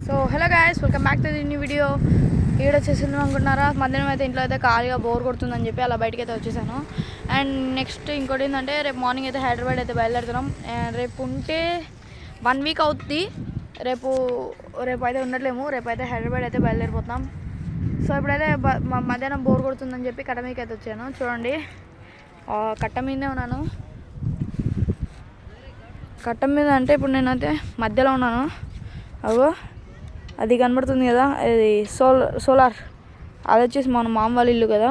So hello guys, welcome back to the new video. ఈడ వచ్చేసింది అనుకుంటున్నారా? మధ్యాహ్నం అయితే ఇంట్లో అయితే ఖాళీగా బోర్ కొడుతుందని చెప్పి అలా బయటకి అయితే వచ్చేసాను. అండ్ నెక్స్ట్ ఇంకోటి ఏంటంటే రేపు మార్నింగ్ అయితే హైదరాబాద్ అయితే బయలుదేరుతున్నాం. రేపు ఉంటే 1 వీక్ అవుతుంది. రేపు అయితే ఉండట్లేము. రేపు అయితే హైదరాబాద్ అయితే బయలుదేరిపోతున్నాం. సో ఇప్పుడైతే మధ్యాహ్నం బోర్ కొడుతుందని చెప్పి కట్ట మీదకి అయితే వచ్చాను. చూడండి, కట్ట మీదనే ఉన్నాను. కట్ట మీద అంటే ఇప్పుడు నేనైతే మధ్యలో ఉన్నాను. అగో అది కనబడుతుంది కదా, అది సోలార్ అది వచ్చేసి మన మామ వాళ్ళ ఇల్లు కదా.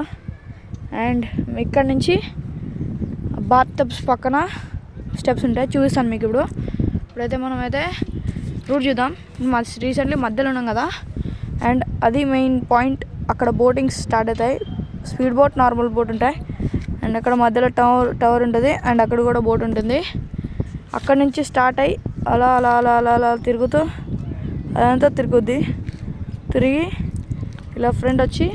అండ్ ఇక్కడ నుంచి బాత్ టబ్స్ పక్కన స్టెప్స్ ఉంటాయి, చూపిస్తాను మీకు. ఇప్పుడైతే మనం అయితే రూట్ చూద్దాం. రీసెంట్లీ మధ్యలో ఉన్నాం కదా. అండ్ అది మెయిన్ పాయింట్. అక్కడ బోటింగ్స్ స్టార్ట్ అవుతాయి. స్పీడ్ బోట్, నార్మల్ బోట్ ఉంటాయి. అండ్ అక్కడ మధ్యలో టవర్ ఉంటుంది. అండ్ అక్కడ కూడా బోట్ ఉంటుంది. అక్కడ నుంచి స్టార్ట్ అయ్యి అలా అలా అలా అలా అలా తిరుగుతూ అదంతా తిరుగుద్ది. తిరిగి ఇలా ఫ్రంట్ వచ్చి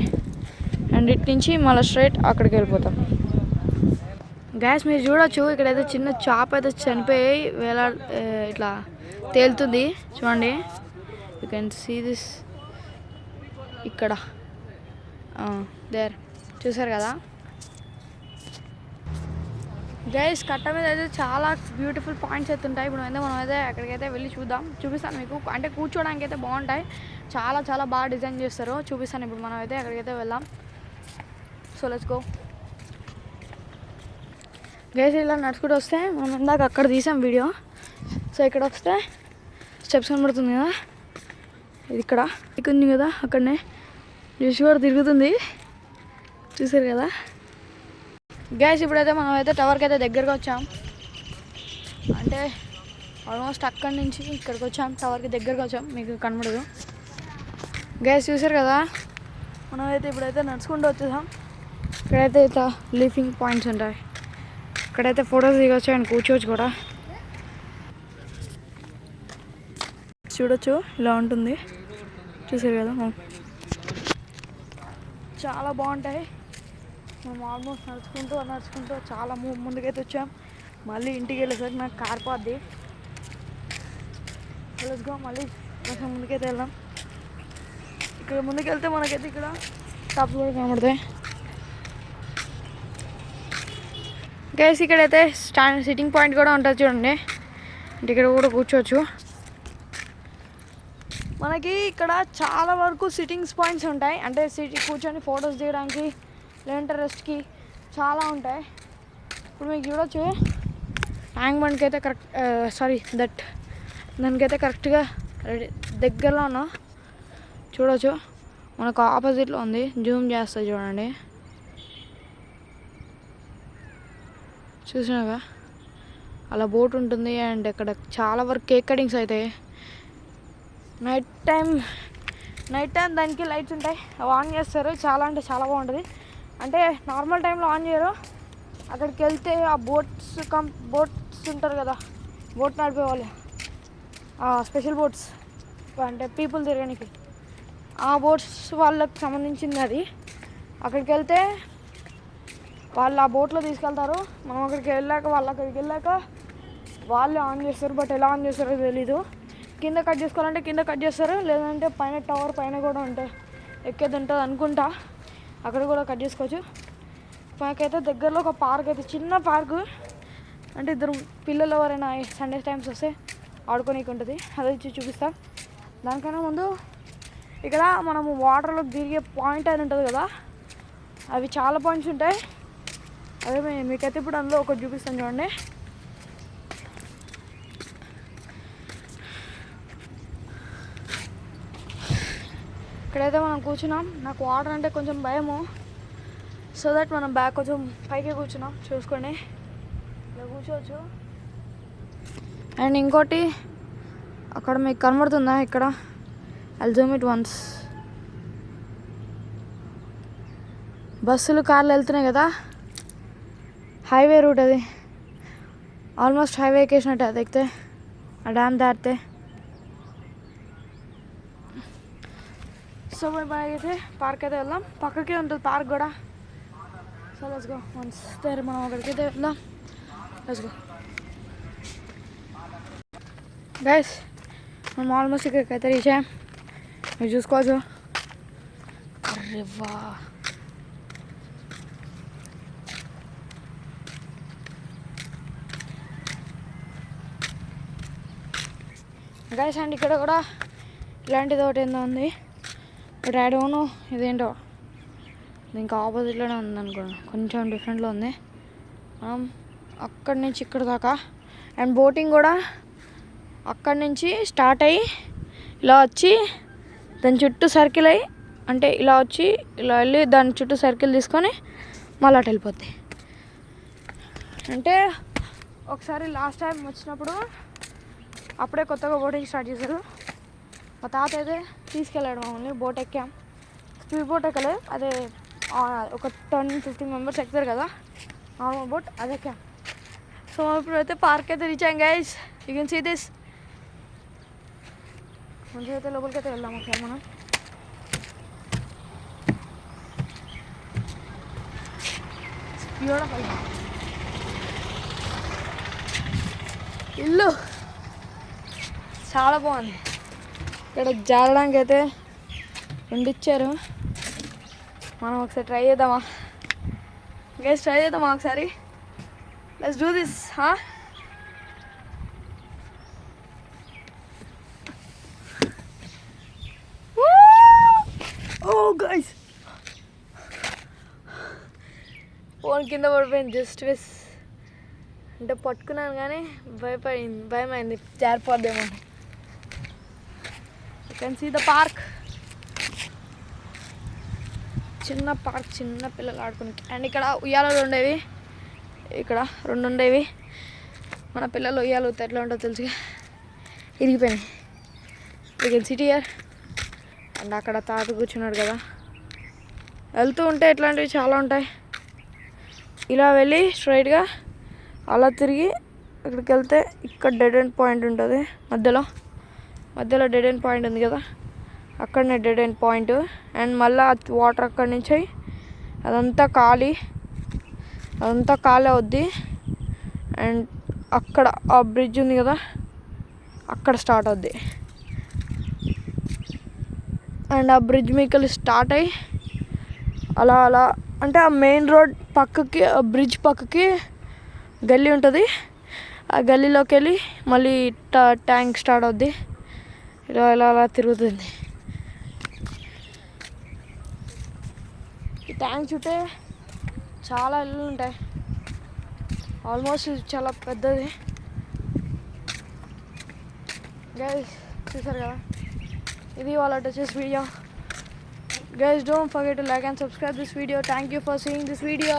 అండ్ ఇటు నుంచి మళ్ళీ స్ట్రైట్ అక్కడికి వెళ్ళిపోతాం. గ్యాస్ మీరు చూడొచ్చు, ఇక్కడైతే చిన్న చాప అయితే చనిపోయి ఇట్లా తేలుతుంది. చూడండి, యూ కెన్ సీ దిస్. ఇక్కడ దేర్ చూసారు కదా గైస్. కట్ట మీద అయితే చాలా బ్యూటిఫుల్ పాయింట్స్ అయితే ఉంటాయి. ఇప్పుడు అయితే మనం అయితే అక్కడికైతే వెళ్ళి చూపిస్తాను మీకు. అంటే కూర్చోడానికి అయితే బాగుంటాయి, చాలా చాలా బాగా డిజైన్ చేస్తారు. చూపిస్తాను ఇప్పుడు మనం అయితే అక్కడికైతే వెళ్దాం. So let's go guys. ఇలా నడుచుకుంటూ వస్తే మనం ఇందాక అక్కడ తీసాం వీడియో. సో ఇక్కడ వస్తే స్టెప్స్ కనబడుతుంది కదా, ఇది ఇక్కడ ఉంది కదా, అక్కడనే జస్ట్ కూడా తిరుగుతుంది. చూసారు కదా గైస్. ఇప్పుడైతే మనం అయితే టవర్కి అయితే దగ్గరగా వచ్చాం. అంటే ఆల్మోస్ట్ అక్కడి నుంచి ఇక్కడికి వచ్చాం, టవర్కి దగ్గరగా వచ్చాం. మీకు కనబడదు గైస్, చూసారు కదా. మనం అయితే ఇప్పుడైతే నడుచుకుంటూ వచ్చేసాం. ఇక్కడైతే ఇట్లా లీఫింగ్ పాయింట్స్ ఉంటాయి. ఇక్కడైతే ఫొటోస్ దిగొచ్చు అండ్ కూర్చోవచ్చు కూడా. చూడొచ్చు, ఇలా ఉంటుంది. చూసారు కదా, చాలా బాగుంటాయి. మేము ఆల్మోస్ట్ నడుచుకుంటూ చాలా ముందుకైతే వచ్చాం. మళ్ళీ ఇంటికి వెళ్ళేసరికి నాకు కారిపోద్ది. వెళ్ళొచ్చుకో, మళ్ళీ కొంచెం ముందుకైతే వెళ్దాం. ఇక్కడ ముందుకెళ్తే మనకైతే ఇక్కడ టబ్స్ కూడా కనబడతాయి గైస్. ఇక్కడైతే సిట్టింగ్ పాయింట్ కూడా ఉంటుంది చూడండి. ఇక్కడ కూడా కూర్చోవచ్చు. మనకి ఇక్కడ చాలా వరకు సిట్టింగ్స్ పాయింట్స్ ఉంటాయి. అంటే కూర్చొని ఫొటోస్ దిగడానికి, లేదంటే రెస్ట్కి చాలా ఉంటాయి. ఇప్పుడు మీకు చూడొచ్చు, ట్యాంక్ బండ్కి అయితే దానికైతే కరెక్ట్గా దగ్గరలో ఉన్నా. చూడొచ్చు, మనకు ఆపోజిట్లో ఉంది. జూమ్ చేస్తా చూడండి. చూసినాగా అలా బోట్ ఉంటుంది. అండ్ ఇక్కడ చాలా వరకు కేక్ కటింగ్స్ అవుతాయి. నైట్ టైం దానికి లైట్స్ ఉంటాయి, అవి ఆన్ చేస్తారు. చాలా అంటే చాలా బాగుంటుంది. అంటే నార్మల్ టైంలో ఆన్ చేయరు. అక్కడికి వెళ్తే ఆ బోట్స్ ఉంటారు కదా, బోట్ నడిపే వాళ్ళు, స్పెషల్ బోట్స్ అంటే పీపుల్ తిరగడానికి, ఆ బోట్స్ వాళ్ళకి సంబంధించింది అది. అక్కడికి వెళ్తే వాళ్ళు ఆ బోట్లో తీసుకెళ్తారు. మనం అక్కడికి వెళ్ళాక వాళ్ళే ఆన్ చేస్తారు. బట్ ఎలా ఆన్ చేస్తారో తెలీదు. కింద కట్ చేసుకోవాలంటే కింద కట్ చేస్తారు, లేదంటే పైన టవర్ పైన కూడా ఉంటుంది, ఎక్కేది ఉంటుంది అనుకుంటా. అక్కడ కూడా కట్ చేసుకోవచ్చు. మాకైతే దగ్గరలో ఒక పార్క్ అయితే, చిన్న పార్కు. అంటే ఇద్దరు పిల్లలు ఎవరైనా సండే టైమ్స్ వస్తే ఆడుకోనికి ఉంటుంది. అది వచ్చి చూపిస్తా. దానికన్నా ముందు ఇక్కడ మనము వాటర్లో తిరిగే పాయింట్ అని ఉంటుంది కదా, అవి చాలా పాయింట్స్ ఉంటాయి. అదే మీకైతే ఇప్పుడు అందులో ఒకటి చూపిస్తాను చూడండి. ఇక్కడైతే మనం కూర్చున్నాం. నాకు వాటర్ అంటే కొంచెం భయము. సో దట్ మనం బ్యాక్ కొంచెం పైకి కూర్చున్నాం. చూసుకోండి, ఇలా కూర్చోవచ్చు. అండ్ ఇంకోటి అక్కడ మీకు కనబడుతుందా, ఇక్కడ ఐల్ జూమ్ ఇట్ వన్స్. బస్సులు, కార్లు వెళ్తున్నాయి కదా, హైవే రూట్ అది. ఆల్మోస్ట్ హైవే ఎక్కేసినట్టు అది ఎక్కితే, ఆ డ్యామ్ దాటితే. సో అయితే పార్క్ అయితే వెళ్దాం. పక్కకే ఉంటుంది పార్క్ కూడా. So let's go. Once there మనం అక్కడికైతే వెళ్దాం. Let's go guys. మనం ఆల్మోస్ట్ ఇక్కడికైతే రీచ్ అయ్యాం. మీరు చూసుకోవచ్చు. అరే వా, గైస్ అండ్ ఇక్కడ కూడా ఇలాంటిది ఒకటి ఏందో ఉంది. బట్ ఐ డోంట్ నో ఇదేంటో. ఇంకా ఆపోజిట్లోనే ఉంది అనుకోండి, కొంచెం డిఫరెంట్లో ఉంది. అక్కడి నుంచి ఇక్కడ దాకా అండ్ బోటింగ్ కూడా అక్కడి నుంచి స్టార్ట్ అయ్యి ఇలా వచ్చి దాని చుట్టూ సర్కిల్ అయ్యి, అంటే ఇలా వచ్చి ఇలా వెళ్ళి దాని చుట్టూ సర్కిల్ తీసుకొని మళ్ళీ అటు వెళ్ళిపోద్ది. అంటే ఒకసారి లాస్ట్ టైం వచ్చినప్పుడు అప్పుడే కొత్తగా బోటింగ్ స్టార్ట్ చేశారు. మా తాత అయితే తీసుకెళ్ళాడు మమ్మల్ని. బోట్ ఎక్కాం, స్పీడ్ బోట్ ఎక్కలేదు, అదే ఒక 10-15 మెంబర్స్ ఎక్కుతారు కదా నార్మల్ బోట్, అది ఎక్కాం. సో ఇప్పుడైతే పార్క్ అయితే రీచ్ అయ్యాం guys. You can see this. మంచిగా అయితే లోపలికి అయితే వెళ్దాం ఒకసారి మనం. బ్యూటిఫుల్ ఇల్లు చాలా బాగుంది. ఇక్కడ జారడానికి అయితే 2 ఇచ్చారు. మనం ఒకసారి ట్రై చేద్దామా గైస్? ట్రై చేద్దామా ఒకసారి? Let's do this. Oh guys, phone కింద పడిపోయింది జస్ట్ మిస్. అంటే పట్టుకున్నాను కానీ భయమైంది జారిపోద్దేమో. You can see the park. చిన్న పార్క్, చిన్న పిల్లలు ఆడుకునే. అండ్ ఇక్కడ ఉయ్యాలలు ఉండేవి, ఇక్కడ 2 ఉండేవి. మన పిల్లలు ఉయ్యాలు ఎట్లా ఉంటుందో తెలుసు, ఇరిగిపోయినాయి. You can see it here. And అక్కడ తాత కూర్చున్నాడు కదా. వెళ్తూ ఉంటే ఇట్లాంటివి చాలా ఉంటాయి. ఇలా వెళ్ళి స్ట్రైట్గా అలా తిరిగి ఇక్కడికి వెళ్తే ఇక్కడ డెడ్ ఎండ్ పాయింట్ ఉంటుంది. మధ్యలో డెడ్ ఎండ్ పాయింట్ ఉంది కదా, అక్కడనే డెడ్ ఎండ్ పాయింట్. అండ్ మళ్ళీ వాటర్ అక్కడి నుంచి అదంతా ఖాళీ అవుద్ది. అండ్ అక్కడ ఆ బ్రిడ్జ్ ఉంది కదా, అక్కడ స్టార్ట్ అవుద్ది. అండ్ ఆ బ్రిడ్జ్ మీకెళ్ళి స్టార్ట్ అయ్యి అలా అంటే ఆ మెయిన్ రోడ్ పక్కకి, ఆ బ్రిడ్జ్ పక్కకి గల్లీ ఉంటుంది. ఆ గల్లీలోకి వెళ్ళి మళ్ళీ ట్యాంక్ స్టార్ట్ అవుద్ది. ఇలా తిరుగుతుంది. ఈ ట్యాంక్ చుట్టే చాలా ఇళ్ళు ఉంటాయి. ఆల్మోస్ట్ చాలా పెద్దది గైస్. చూసారు కదా, ఇది వాళ్ళ touches video. Guys, don't forget to like and subscribe this video. Thank you for seeing this video.